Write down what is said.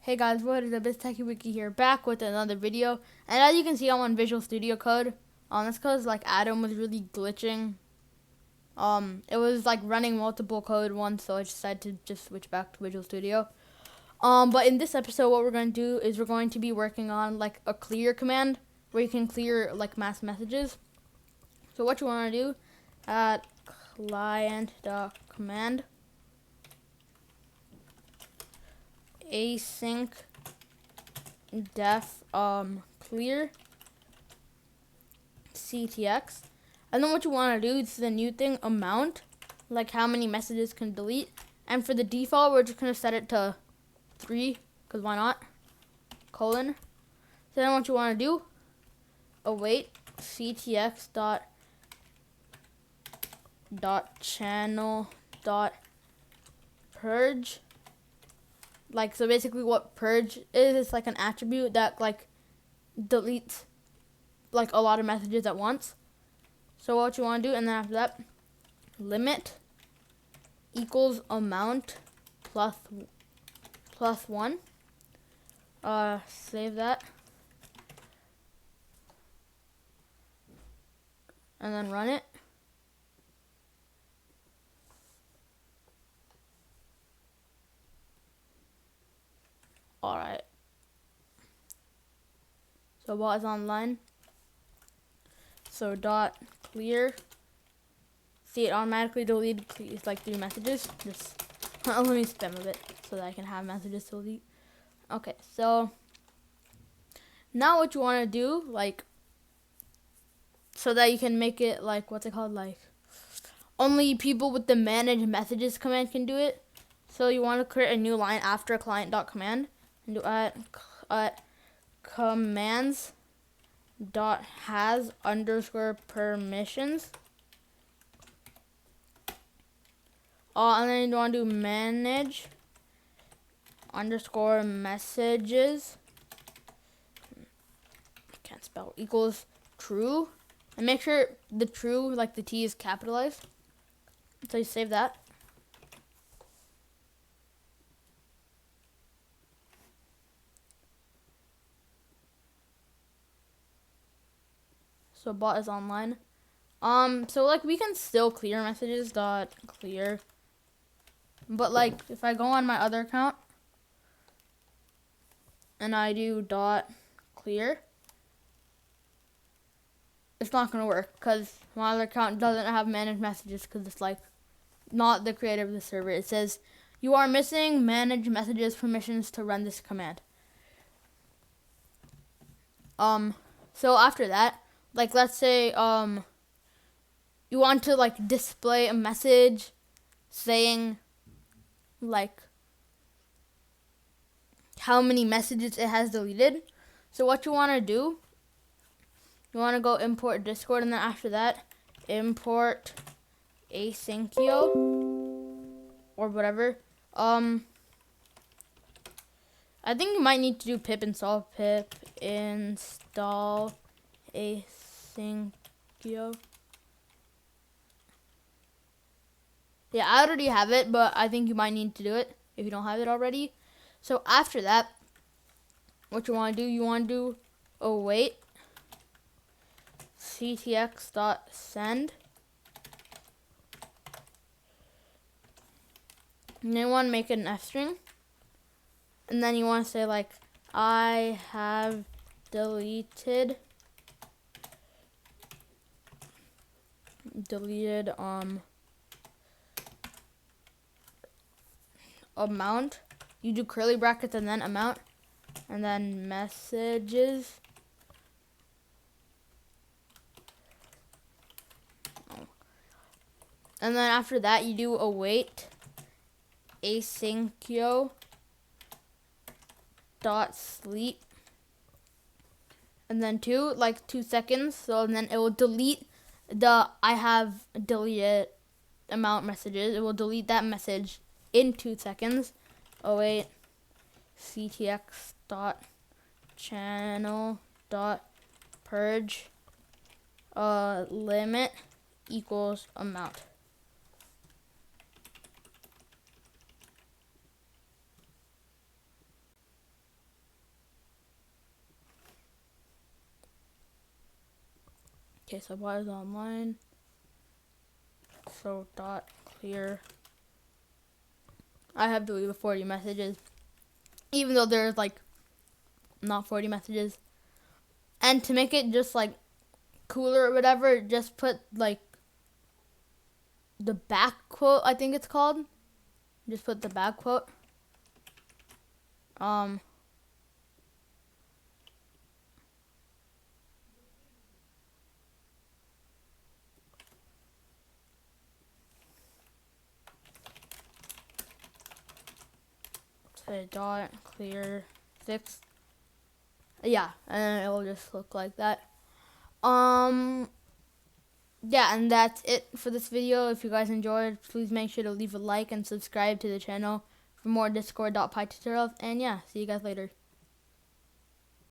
Hey guys, what is up? It's TechyWiki here, back with another video. And as you can see, I'm on Visual Studio Code. That's because like Atom was really glitching. It was like running multiple code once, so I decided to just switch back to Visual Studio. But in this episode, what we're going to do is we're going to be working on like a clear command where you can clear like mass messages. So what you want to do at client.command async def clear ctx, and then what you want to do is the new thing amount, like how many messages can delete, and for the default we're just going to set it to 3 because why not, colon. So then what you want to do, await ctx dot channel dot purge. Like, so basically what purge is, it's like an attribute that like deletes like a lot of messages at once. So what you want to do, and then after that, limit equals amount plus 1. Save that. And then run it. Alright. So bot is online. So dot clear. See, it automatically deleted it's like 3 messages. Just let me spam a bit so that I can have messages to delete. Okay, so now what you want to do, like, so that you can make it like, what's it called, like only people with the manage messages command can do it. So you want to create a new line after client.command and do at commands dot has underscore permissions. And then you want to do manage underscore messages, can't spell, equals true, and make sure the true, like the T, is capitalized. So you save that. So bot is online. So like we can still clear messages dot clear, but like if I go on my other account and I do dot clear, it's not gonna work because my other account doesn't have managed messages because it's like not the creator of the server. It says you are missing manage messages permissions to run this command. So after that, like let's say you want to like display a message saying like how many messages it has deleted. So what you want to do, you want to go import Discord, and then after that import asyncio or whatever. I think you might need to do pip install asyncio. Yeah, I already have it, but I think you might need to do it if you don't have it already. So after that, what you want to do, you want to do await ctx.send. And then you want to make it an F string. And then you want to say like, I have deleted amount. You do curly brackets and then amount, and then messages. And then after that you do await asyncio dot sleep, and then 2 seconds. So then it will delete the I have deleted amount messages. It will delete that message in 2 seconds. Await ctx dot channel dot purge limit equals amount. Okay, so bot is online. So dot clear. I have deleted the 40 messages, even though there's like not 40 messages. And to make it just like cooler or whatever, just put like the back quote, I think it's called. Just put the back quote. Say dot clear 6. Yeah, and it will just look like that. Yeah, and that's it for this video. If you guys enjoyed, please make sure to leave a like and subscribe to the channel for more Discord.py tutorials. And yeah, see you guys later.